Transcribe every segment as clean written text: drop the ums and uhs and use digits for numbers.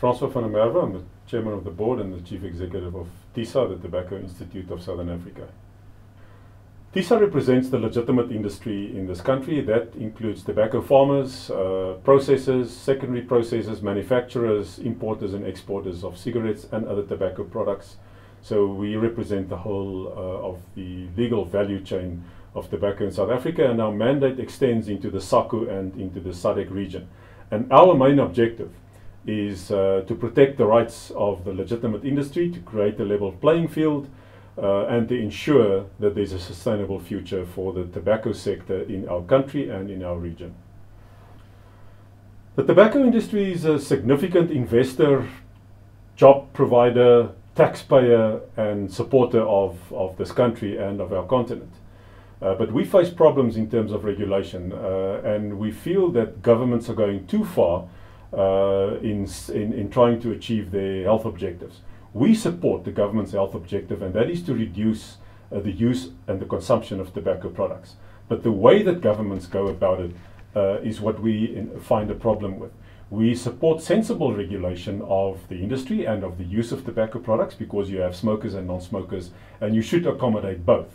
Francois van Merwe. I'm the chairman of the board and the chief executive of TISA, the Tobacco Institute of Southern Africa. TISA represents the legitimate industry in this country. That includes tobacco farmers, processors, secondary processors, manufacturers, importers and exporters of cigarettes and other tobacco products. So we represent the whole of the legal value chain of tobacco in South Africa, and our mandate extends into the SACU and into the SADC region. And our main objective is to protect the rights of the legitimate industry, to create a level playing field, and to ensure that there's a sustainable future for the tobacco sector in our country and in our region. The tobacco industry is a significant investor, job provider, taxpayer and supporter of this country and of our continent. But we face problems in terms of regulation, and we feel that governments are going too far in trying to achieve their health objectives. We support the government's health objective, and that is to reduce the use and the consumption of tobacco products. But the way that governments go about it is what we find a problem with. We support sensible regulation of the industry and of the use of tobacco products, because you have smokers and non-smokers, and you should accommodate both.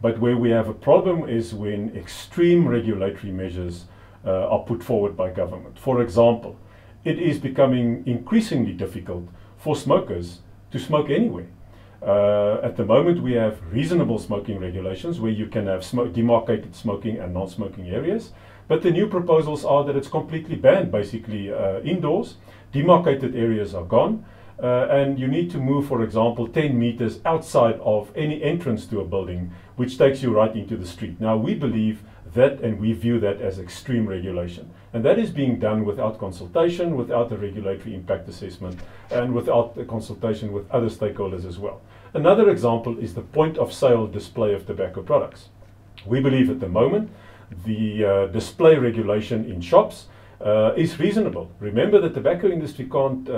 But where we have a problem is when extreme regulatory measures are put forward by government. For example, it is becoming increasingly difficult for smokers to smoke anywhere. At the moment we have reasonable smoking regulations where you can have demarcated smoking and non-smoking areas, but the new proposals are that it's completely banned basically indoors. Demarcated areas are gone, and you need to move, for example, 10 meters outside of any entrance to a building, which takes you right into the street. Now we believe that, and we view that as extreme regulation. And that is being done without consultation, without a regulatory impact assessment, and without a consultation with other stakeholders as well. Another example is the point of sale display of tobacco products. We believe at the moment the display regulation in shops is reasonable. Remember, the tobacco industry can't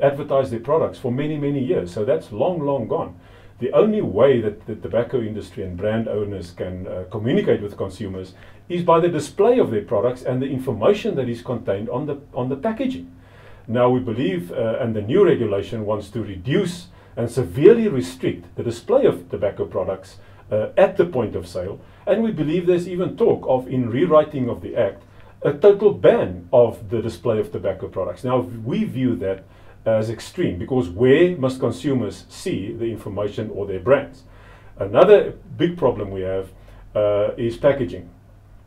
advertise their products for many, many years, so that's long, long gone. The only way that the tobacco industry and brand owners can communicate with consumers is by the display of their products and the information that is contained on the packaging. Now we believe, and the new regulation wants to reduce and severely restrict the display of tobacco products at the point of sale, and we believe there's even talk of, in rewriting of the Act, a total ban of the display of tobacco products. Now we view that as extreme, because where must consumers see the information or their brands? Another big problem we have is packaging.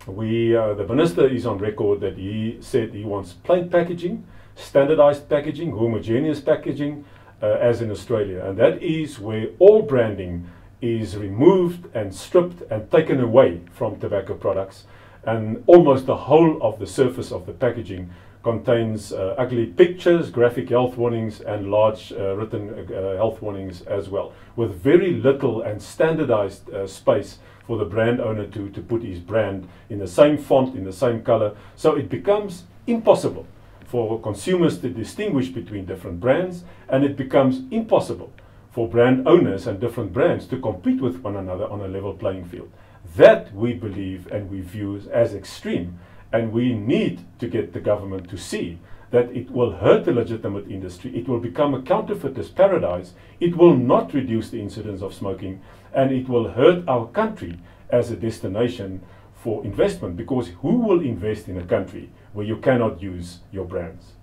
The minister is on record that he said he wants plain packaging, standardized packaging, homogeneous packaging, as in Australia. And that is where all branding is removed and stripped and taken away from tobacco products. And almost the whole of the surface of the packaging contains ugly pictures, graphic health warnings, and large written health warnings as well, with very little and standardized space for the brand owner to put his brand in the same font, in the same color. So it becomes impossible for consumers to distinguish between different brands, and it becomes impossible for brand owners and different brands to compete with one another on a level playing field. That we believe and we view as extreme. And we need to get the government to see that it will hurt the legitimate industry. It will become a counterfeiter's paradise. It will not reduce the incidence of smoking, and it will hurt our country as a destination for investment, because who will invest in a country where you cannot use your brands?